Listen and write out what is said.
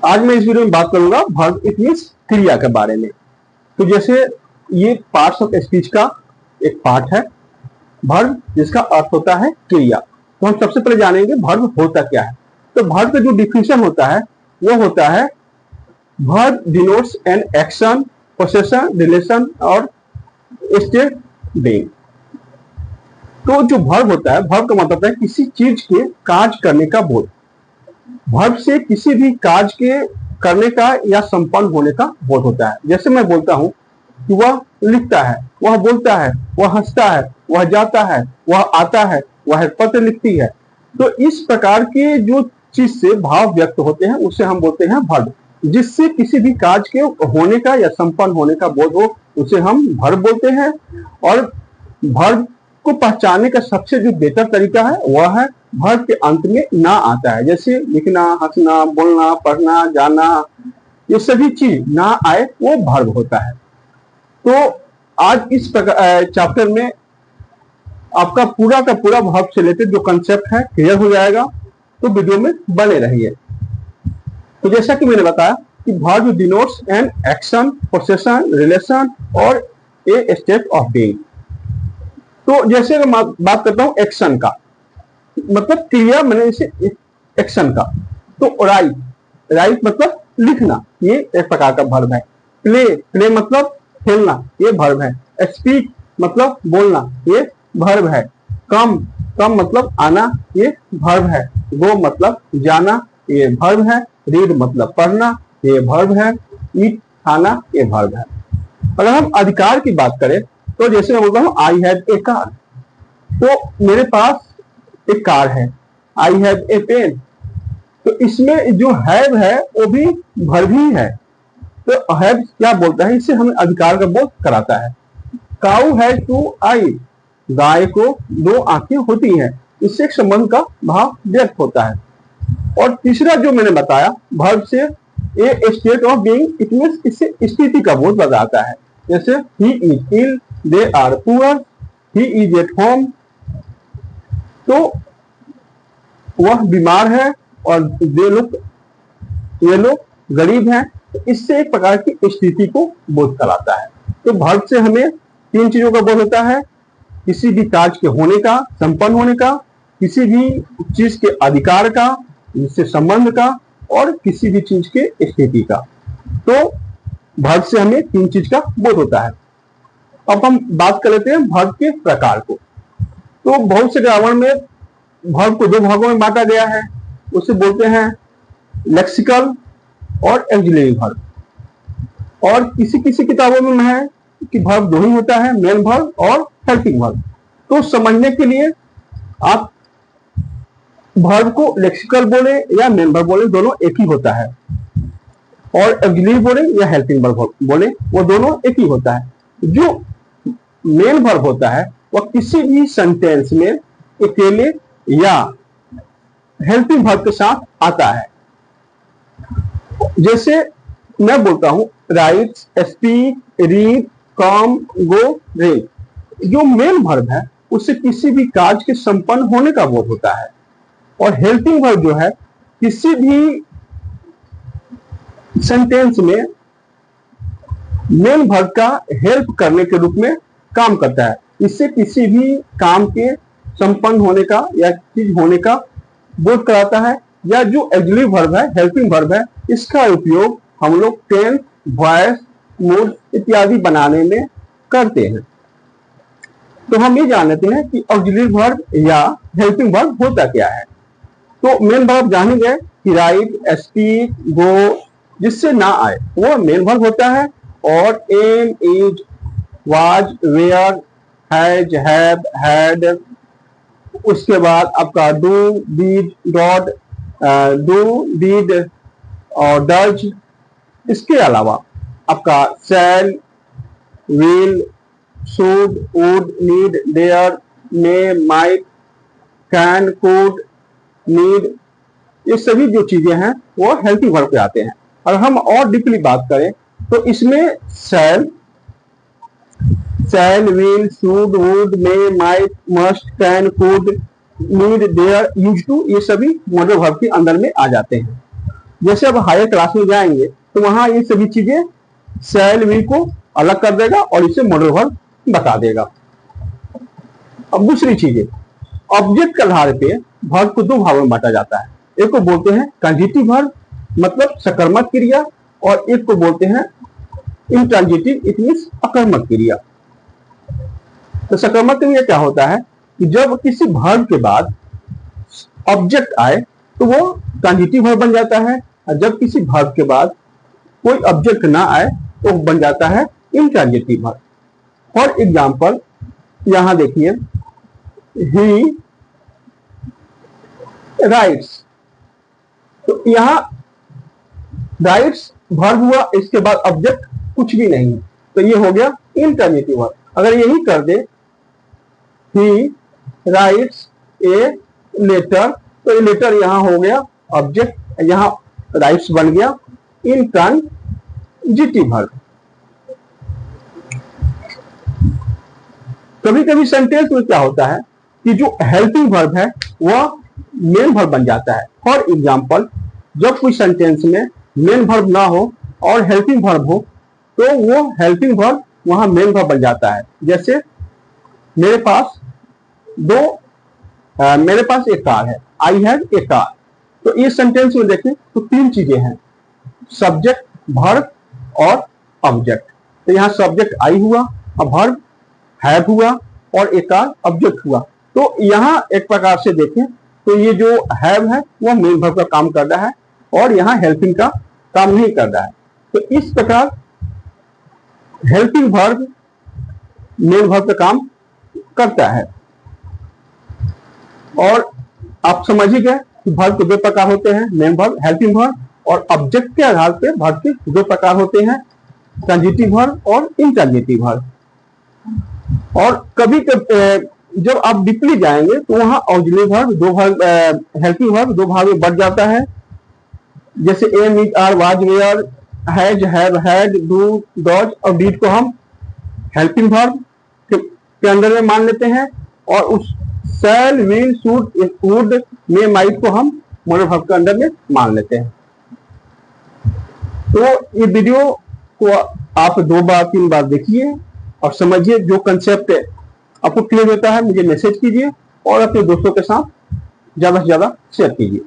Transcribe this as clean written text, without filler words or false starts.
आज मैं इस वीडियो में बात करूंगा वर्ब इट मींस क्रिया के बारे में। तो जैसे ये पार्ट्स ऑफ स्पीच का एक पार्ट है वर्ब, जिसका अर्थ होता है क्रिया। तो हम सबसे पहले जानेंगे वर्ब होता क्या है। तो वर्ब का जो डिफिनेशन होता है वो होता है verb denotes an action, possession, relation और स्टेट बीइंग। तो जो वर्ब होता है, वर्ब का मतलब है किसी चीज के कार्य करने का बोध। वर्ब से किसी भी कार्य के करने का या संपन्न होने का बोध होता है। जैसे मैं बोलता हूं कि वह लिखता है, वह बोलता है, वह हंसता है, वह जाता है, वह आता है, वह पत्र लिखती है। तो इस प्रकार के जो चीज से भाव व्यक्त होते हैं उसे हम बोलते हैं वर्ब। जिससे किसी भी कार्य के होने का या संपन्न होने का बोध हो उसे हम वर्ब बोलते हैं। और वर्ब को पहचानने का सबसे जो बेहतर तरीका है वह है वर्ब के अंत में ना आता है। जैसे लिखना, हंसना, बोलना, पढ़ना, जाना, ये सभी चीज ना आए वो वर्ब होता है। तो आज इस चैप्टर में आपका पूरा का पूरा वर्ब से रिलेटेड जो कंसेप्ट है क्लियर हो जाएगा। तो वीडियो में बने रहिए। तो जैसा कि मैंने बताया कि verb denotes an action, possession, relation और ए स्टेट ऑफ बीइंग। तो जैसे मैं बात करता हूं एक्शन का, मतलब क्रिया मैंने इसे एक्शन का। तो राइट मतलब लिखना, ये एक प्रकार का वर्ब है। प्ले मतलब खेलना, ये वर्ब है। स्पीक मतलब बोलना, ये वर्ब है। कम मतलब आना, ये वर्ब है। गो मतलब जाना, ये वर्ब है। रीड मतलब पढ़ना, ये वर्ब है। ईट खाना, ये वर्ब है। अगर हम अधिकार की बात करें तो जैसे मैं बोलता हूं आई हैव ए कार, तो मेरे पास एक कार है। आई हैव ए पेन, तो इसमें जो हैव है वो भी वर्ब ही है। तो हैव क्या बोलता है, इससे हमें अधिकार का बोध कराता है। काऊ हैज टू आई, गाय को दो आंखें होती हैं, इससे एक संबंध का भाव व्यक्त होता है। और तीसरा जो मैंने बताया वर्ब से a state of being, it means इससे स्थिति का बोध बताता है। जैसे he is ill, they are poor, he is at home, तो वह बीमार है और ये लोग गरीब हैं। तो इससे एक प्रकार की स्थिति को बोध कराता है। तो वर्ब से हमें तीन चीजों का बोध होता है: किसी भी कार्य के होने का, संपन्न होने का, किसी भी चीज के अधिकार का, जिससे संबंध का, और किसी भी चीज के स्थिति का। तो वर्ब से हमें तीन चीज का बोध होता है। अब हम बात कर लेते हैं वर्ब के प्रकार को। तो बहुत से ग्रामर में वर्ब को दो भागों में बांटा गया है, उसे बोलते हैं लेक्सिकल और ऑक्सिलरी वर्ब। और किसी किसी किताबों में है कि वर्ब दो ही होता है, मेन वर्ब और हेल्पिंग वर्ब। तो समझने के लिए आप वर्ब को लेक्सिकल बोले या मेन वर्ब बोले, दोनों एक ही होता है। और ऑक्सिलरी बोले या हेल्पिंग वर्ब बोले, वो दोनों एक ही होता है। जो मेन वर्ब होता है वह किसी भी सेंटेंस में अकेले या हेल्पिंग वर्ब के साथ आता है। जैसे मैं बोलता हूं राइट, स्पीक, रीड, कम, गो, रीड। जो मेन वर्ब है उससे किसी भी कार्य के संपन्न होने का बोध होता है। और हेल्पिंग वर्ब जो है किसी भी सेंटेंस में मेन वर्ब का हेल्प करने के रूप में काम करता है। इससे किसी भी काम के संपन्न होने का या चीज होने का बोध कराता है। या जो ऑक्सिलरी वर्ब है, हेल्पिंग वर्ब है, इसका उपयोग हम लोग टेंस, वॉइस, मूड इत्यादि बनाने में करते हैं। तो हम ये जानते हैं कि ऑक्सिलरी वर्ब या हेल्पिंग वर्ब होता क्या है। तो मेन वर्ब जाने गए कि राइट, स्पीक, गो, जिससे ना आए वो मेन वर्ब होता है। और am, is, was, were, has, have, had, उसके बाद आपका डू, डिड, डॉट, डू, डिड और डज। इसके अलावा आपका shall, will, should, would, need, dare, may, might, can, could, need, ये सभी जो चीजें हैं वो हेल्पिंग वर्ब पे आते हैं। और हम और डीपली बात करें तो इसमें shall, will, should, would, may, might, must, can, could, need, dare, used to, ये सभी मॉडल वर्ब के अंदर में आ जाते हैं। जैसे अब हायर क्लास में जाएंगे तो वहां ये सभी चीजें शैल विल को अलग कर देगा और इसे मॉडल वर्ब बता देगा। अब दूसरी चीजें, ऑब्जेक्ट के आधार पे वर्ब को दो भागों में बांटा जाता है। एक को बोलते हैं ट्रांजिटिव वर्ब मतलब सकर्मक क्रिया, और एक को बोलते हैं इंट्रांजिटिव इट मींस अकर्मक क्रिया। तो सकर्मक क्रिया क्या होता है कि जब किसी वर्ब के बाद ऑब्जेक्ट आए तो वो ट्रांजिटिव वर्ब बन जाता है, और जब किसी वर्ब के बाद कोई ऑब्जेक्ट ना आए तो बन जाता है इंट्रांजिटिव वर्ब। फॉर एग्जाम्पल यहां देखिए, ही राइट्स, तो यहां राइट्स वर्ब हुआ, इसके बाद ऑब्जेक्ट कुछ भी नहीं है, तो ये हो गया इंट्रांजिटिव वर्ब। अगर यही कर दे ही राइट्स ए लेटर, तो ये लेटर यहां हो गया ऑब्जेक्ट, यहां राइट्स बन गया इंट्रांजिटिव वर्ब। कभी कभी सेंटेंस में क्या होता है कि जो हेल्पिंग वर्ब है वह मेन वर्ब बन जाता है। फॉर एग्जाम्पल जब कोई सेंटेंस में मेन वर्ब ना हो और हेल्पिंग वर्ब हो तो वो हेल्पिंग वर्ब वहां मेन वर्ब बन जाता है। जैसे मेरे पास एक कार है, आई हैव ए कार। तो इस सेंटेंस में देखें तो तीन चीजें हैं, सब्जेक्ट, वर्ब और ऑब्जेक्ट। तो यहाँ सब्जेक्ट आई हुआ, अब वर्ब हैव हुआ और एक कार ऑब्जेक्ट हुआ। तो यहाँ एक प्रकार से देखें तो ये जो हैव है वह मेन वर्ब का काम कर रहा है और यहाँ हेल्पिंग का काम नहीं कर रहा है। तो इस प्रकार हेल्पिंग वर्ब मेन वर्ब का काम करता है। और आप समझ ही गए कि वर्ब के दो प्रकार होते हैं, मेन वर्ब, हेल्पिंग वर्ब, और ऑब्जेक्ट के आधार पर वर्ब के दो प्रकार होते हैं, ट्रांजिटिव वर्ब और इंट्रांजिटिव वर्ब। और कभी जब आप डीपली जाएंगे तो वहां ऑक्सिलरी वर्ब दो भाग, हेल्पिंग वर्ब दो भाग में बढ़ जाता है। जैसे am, is, are, was, were, has, have, had, do, does और डीड को हम हेल्पिंग वर्ब के अंदर में मान लेते हैं, और उस shall, will, should, would, may, might को हम मॉडल वर्ब के अंदर में मान लेते हैं। तो ये वीडियो को आप 2 बार 3 बार देखिए और समझिए, जो कंसेप्ट है आपको क्लियर होता है मुझे मैसेज कीजिए और अपने दोस्तों के साथ ज्यादा से ज्यादा शेयर कीजिए।